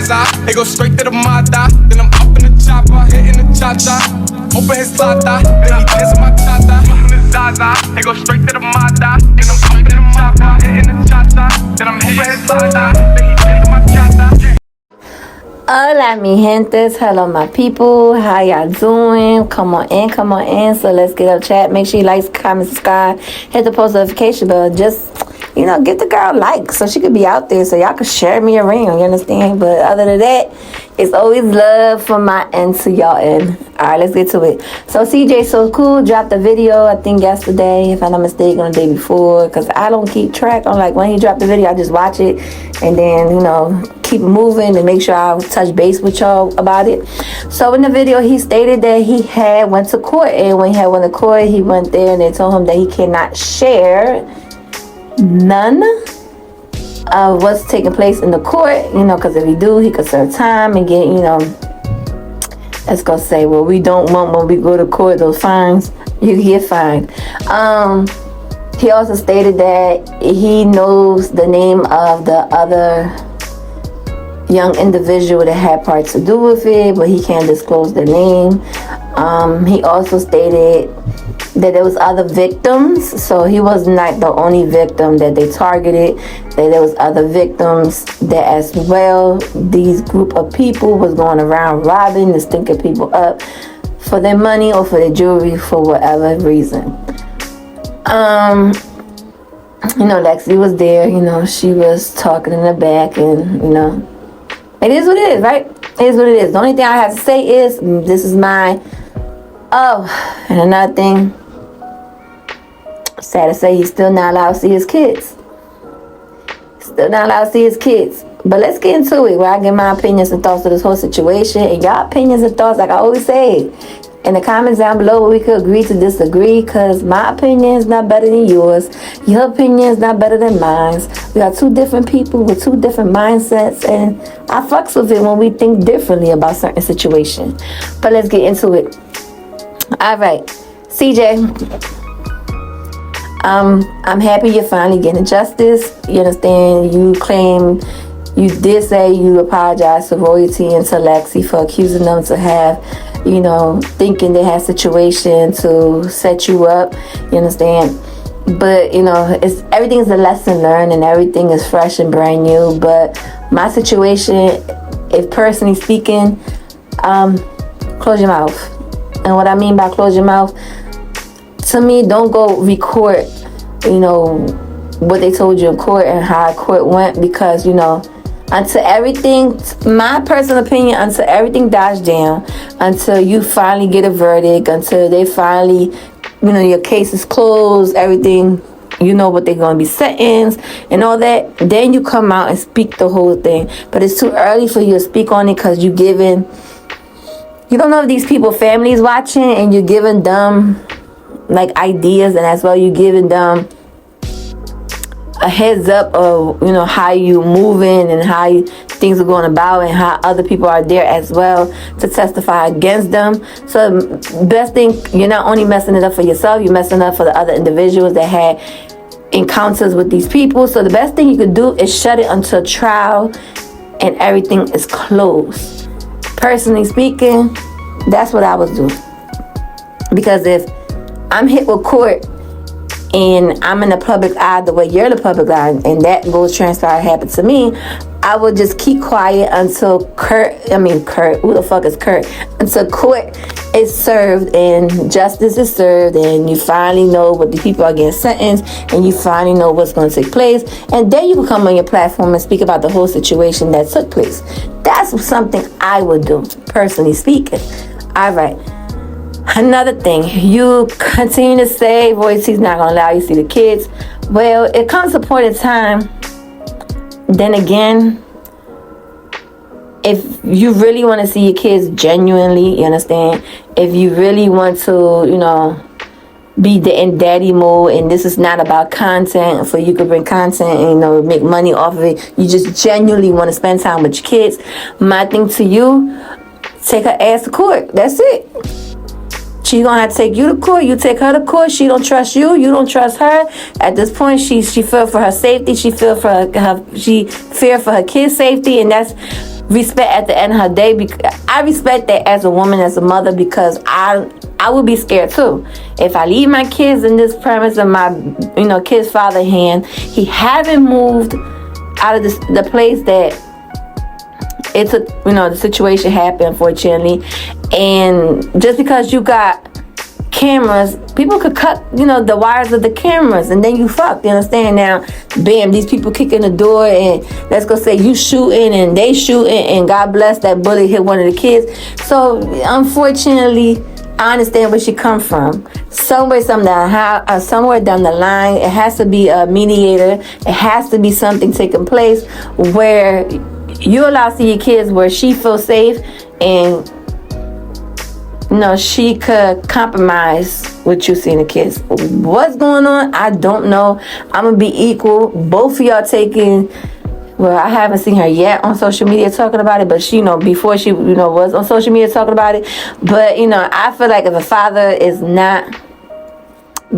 Zaza. It go straight to the Mata. Then I'm up in the chopper, hitting the cha-cha. Open his Tata, then he dancing my Tata. Up in the Zaza. It go straight to the Mata. Then I'm up in the chopper, hitting the cha-cha. Then I'm open his Tata, then he dancing my Tata. Hola mi gentes, hello my people, how y'all doing? Come on in, so let's get up chat. Make sure you like, comment, subscribe, hit the post notification bell. Just, get the girl like so she could be out there so y'all can share me around, you understand? But other than that, it's always love from my end to y'all end. Alright, let's get to it. So CJ So Cool dropped a video, I think yesterday, if I'm not mistaken, or the day before, because I don't keep track. I'm like, when he dropped the video, I just watch it and then, keep moving and make sure I touch base with y'all about it. So in the video, he stated that he had went to court, and when he had went to court, he went there and they told him that he cannot share none of what's taking place in the court, because if he do, he could serve time and get, let's go say, well, we don't want when we go to court those fines. You can get fined. He also stated that he knows the name of the other young individual that had parts to do with it, but he can't disclose their name. He also stated that there was other victims, so he was not the only victim that they targeted, that there was other victims that as well these group of people was going around robbing and stinking people up for their money or for their jewelry for whatever reason. Lexi was there, she was talking in the back, and it is what it is, right? It is what it is. The only thing I have to say is, this is my... Oh, and another thing, sad to say, he's still not allowed to see his kids. Still not allowed to see his kids. But let's get into it, where I give my opinions and thoughts to this whole situation. And y'all opinions and thoughts, like I always say, in the comments down below, where we could agree to disagree, because my opinion is not better than yours. Your opinion is not better than mine. We are two different people with two different mindsets, and I fucks with it when we think differently about certain situations. But let's get into it. Alright, CJ, I'm happy you're finally getting justice. You understand? You claim, you did say you apologized to Royalty and to Lexi for accusing them to have, thinking they had situation to set you up. You understand? But, it's everything is a lesson learned and everything is fresh and brand new. But my situation, if personally speaking, close your mouth. And what I mean by close your mouth, to me, don't go record, what they told you in court and how court went, because, until everything, my personal opinion, until everything dies down, until you finally get a verdict, until they finally, your case is closed, everything, what they're going to be sentenced and all that, then you come out and speak the whole thing. But it's too early for you to speak on it, because you don't know if these people families watching, and you're giving them like ideas, and as well you're giving them a heads up of how you moving and how things are going about, and how other people are there as well to testify against them. So best thing, you're not only messing it up for yourself, you're messing it up for the other individuals that had encounters with these people. So the best thing you could do is shut it until trial and everything is closed. Personally speaking, that's what I would do. Because if I'm hit with court and I'm in the public eye the way you're in the public eye, and that goes transpire happened to me, I would just keep quiet until who the fuck is Kurt? Until court is served and justice is served, and you finally know what the people are getting sentenced, and you finally know what's going to take place, and then you can come on your platform and speak about the whole situation that took place. That's something I would do, personally speaking. All right. Another thing, you continue to say Royalty's not going to allow you to see the kids. Well, it comes a point in time, then again, if you really want to see your kids genuinely, you understand? If you really want to, be in daddy mode, and this is not about content, for you could bring content and, make money off of it. You just genuinely want to spend time with your kids. My thing to you, take her ass to court. That's it. She's gonna have to take you to court. You take her to court. She don't trust you. You don't trust her. At this point, she fear for her safety. She fear for her kids' safety, and that's respect at the end of her day. I respect that as a woman, as a mother, because I would be scared too. If I leave my kids in this premise of my, kid's father hand, he haven't moved out of the place that it's the situation happened, unfortunately. And just because you got cameras, people could cut, the wires of the cameras, and then you fucked. You understand? Now, bam, these people kick in the door, and let's go say you shooting and they shooting, and God bless that bullet hit one of the kids. So, unfortunately, I understand where she come from. Somewhere down the line, it has to be a mediator. It has to be something taking place where you allow to see your kids where she feels safe, and she could compromise what you see in the kids. What's going on? I don't know. I'm gonna be equal. Both of y'all taking. Well, I haven't seen her yet on social media talking about it, but she, before she, was on social media talking about it. But, I feel like if a father is not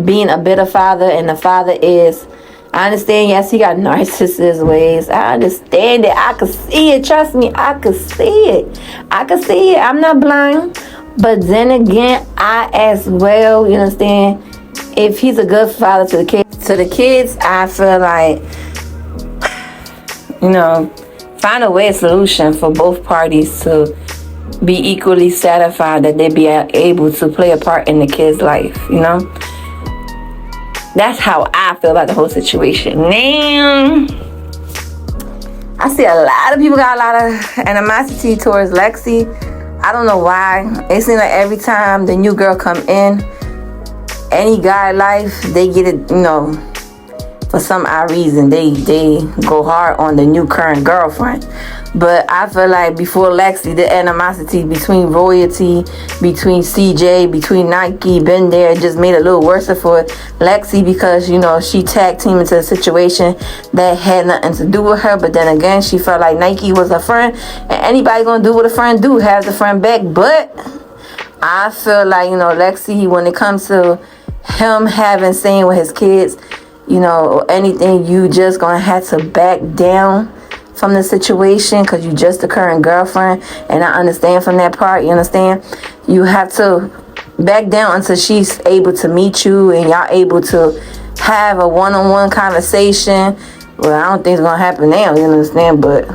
being a bitter father, and the father is, I understand, yes, he got narcissist ways. I understand it. I can see it. Trust me, I can see it. I'm not blind. But then again, I as well, you understand, if he's a good father to the kids, I feel like, find a solution for both parties to be equally satisfied, that they be able to play a part in the kid's life, That's how I feel about the whole situation. Now, I see a lot of people got a lot of animosity towards Lexi. I don't know why. It seems like every time the new girl come in, any guy life, they get it, for some odd reason, they go hard on the new current girlfriend. But I feel like before Lexi, the animosity between Royalty, between CJ, between Nike, been there, just made it a little worse for Lexi, because, she tag team into a situation that had nothing to do with her. But then again, she felt like Nike was her friend, and anybody gonna do what a friend do, have the friend back. But I feel like, Lexi, when it comes to him having saying with his kids, anything, you just gonna have to back down from the situation, because you just the current girlfriend. And I understand from that part, you understand, you have to back down until she's able to meet you and y'all able to have a one-on-one conversation. Well, I don't think it's gonna happen now, you understand, but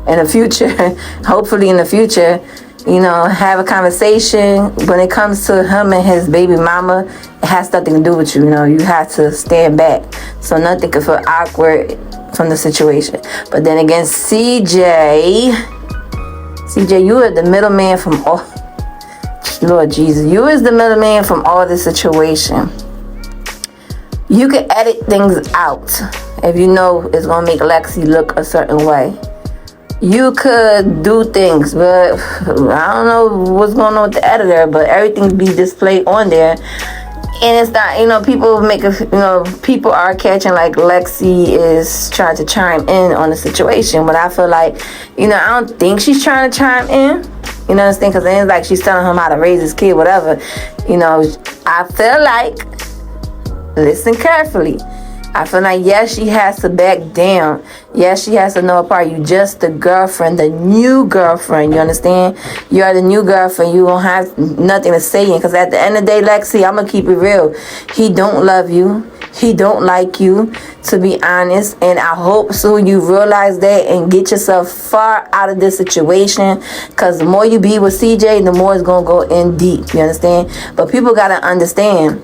in the future, hopefully in the future, have a conversation. When it comes to him and his baby mama, it has nothing to do with you. You have to stand back, so nothing can feel awkward from the situation. But then again, CJ, you are the middleman from all. Lord Jesus, you is the middleman from all this situation. You can edit things out if you know it's gonna make Lexi look a certain way. You could do things, but I don't know what's going on with the editor, but everything be displayed on there. And it's not, people are catching like Lexi is trying to chime in on the situation. But I feel like, I don't think she's trying to chime in. You know what I'm saying? Because it's like she's telling him how to raise his kid, whatever. I feel like, listen carefully, I feel like, yes, she has to back down. Yes, she has to know apart. You just the girlfriend, the new girlfriend. You understand? You are the new girlfriend. You don't have nothing to say in. Because at the end of the day, Lexi, I'm going to keep it real. He don't love you. He don't like you, to be honest. And I hope soon you realize that and get yourself far out of this situation. Because the more you be with CJ, the more it's going to go in deep. You understand? But people got to understand,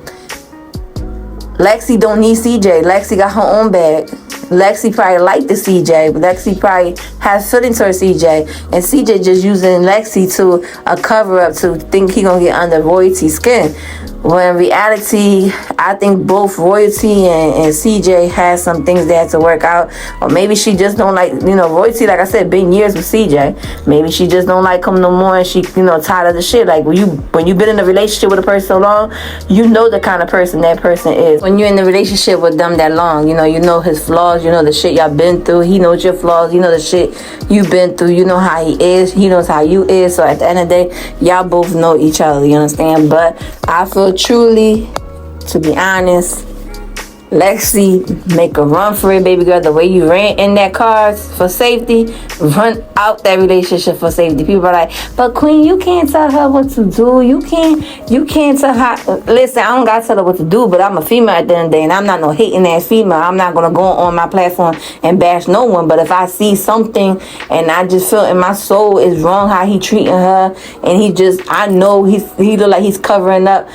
Lexi don't need CJ. Lexi got her own bag. Lexi probably like the CJ, but Lexi probably has feelings for CJ, and CJ just using Lexi to a cover up to think he gonna get under Royalty's skin. When in reality, I think both Royalty and CJ has some things they have to work out. Or maybe she just don't like, Royalty, like I said, been years with CJ. Maybe she just don't like him no more, and she, tired of the shit. Like when you been in a relationship with a person so long, you know the kind of person that person is. When you're in the relationship with them that long, you know his flaws, you know the shit y'all been through. He knows your flaws, you know the shit you've been through. You know how he is, he knows how you is. So at the end of the day, y'all both know each other, you understand? But I feel truly, to be honest, Lexi, make a run for it, baby girl. The way you ran in that car for safety, run out that relationship for safety. People are like, but Queen, you can't tell her what to do. You can't tell her. Listen, I don't gotta tell her what to do, but I'm a female at the end of the day, and I'm not no hating ass female. I'm not gonna go on my platform and bash no one. But if I see something and I just feel in my soul is wrong how he treating her, and I know he look like he's covering up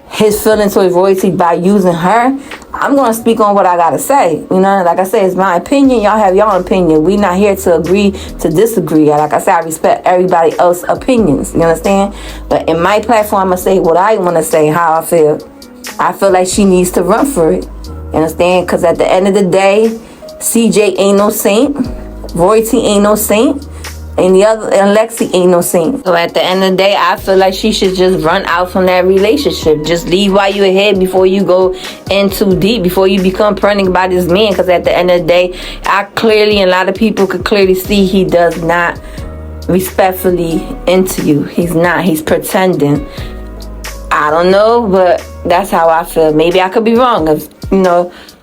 his feelings towards royalty by using her, I'm gonna speak on what I gotta say. You know, like I said, it's my opinion. Y'all have your own opinion. We not here to agree to disagree. Like I said, I respect everybody else's opinions. You understand? But in my platform, I'm gonna say what I want to say, how I feel. I feel like she needs to run for it. You understand? Because at the end of the day, CJ ain't no saint. Royalty ain't no saint. And Lexi ain't no saint. So at the end of the day, I feel like she should just run out from that relationship. Just leave while you're ahead before you go in too deep, before you become pregnant by this man. Because at the end of the day, a lot of people could clearly see he does not respectfully into you. He's not. He's pretending. I don't know, but that's how I feel. Maybe I could be wrong. If,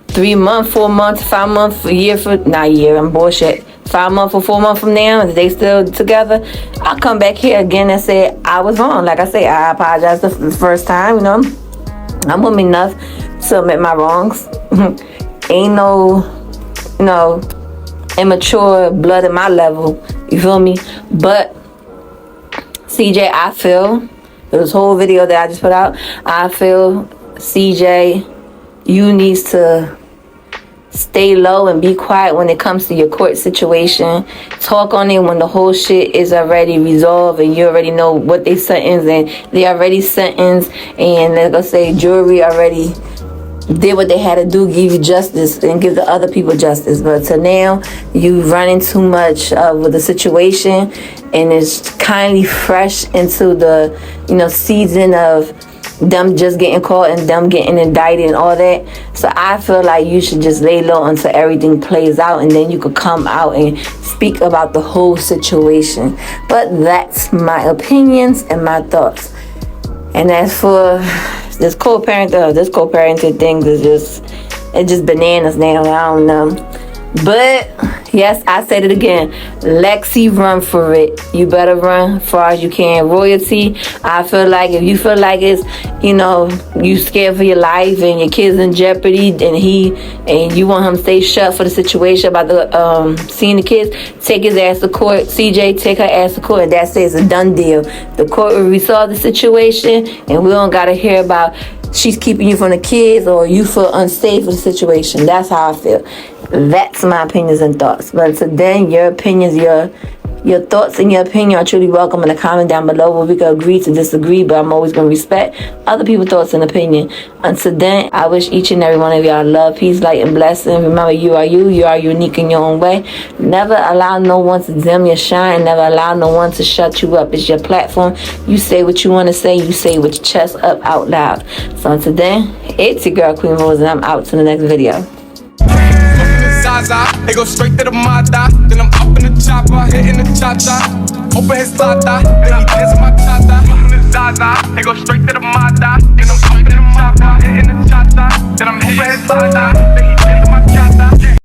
3 months, 4 months, 5 months, a year I'm bullshit. 5 months or 4 months from now, if they still together, I'll come back here again and say I was wrong. Like I say, I apologize the first time. I'm woman enough to admit my wrongs. Ain't no, immature blood at my level. You feel me? But CJ, I feel this whole video that I just put out, I feel CJ, you need to stay low and be quiet when it comes to your court situation. Talk on it when the whole shit is already resolved and you already know what they sentenced, and they already sentenced, and let's say jury already did what they had to do, give you justice and give the other people justice. But to now, you running too much with the situation, and it's kindly fresh into the season of them just getting caught and them getting indicted and all that. So I feel like you should just lay low until everything plays out, and then you could come out and speak about the whole situation. But that's my opinions and my thoughts. And as for this co-parenting thing is just bananas now. I don't know. But yes, I said it again. Lexi, run for it. You better run far as you can. Royalty, I feel like if you feel like it's, you scared for your life and your kids in jeopardy, and you want him to stay shut for the situation about the seeing the kids, take his ass to court. CJ, take her ass to court, and that says a done deal. The court will resolve the situation, and we don't gotta hear about she's keeping you from the kids or you feel unsafe with the situation. That's how I feel. That's my opinions and thoughts. But until then, your opinions, your thoughts and your opinion are truly welcome in the comment down below, where we can agree to disagree, but I'm always going to respect other people's thoughts and opinion. Until then, I wish each and every one of y'all love, peace, light, and blessing. Remember, you are you. You are unique in your own way. Never allow no one to dim your shine. Never allow no one to shut you up. It's your platform. You say what you want to say. You say with your chest up out loud. So until then, it's your girl, Queen Rose, and I'm out to the next video. They go straight to the Mata. Then I'm up in the chopper, hitting the cha-cha. Open his lata, then he dance my cha-cha. Up in the Zaza, they go straight to the Mata. Then I'm up in the chopper, hitting the cha-cha. Then I'm open his lata, then he dance my cha-cha.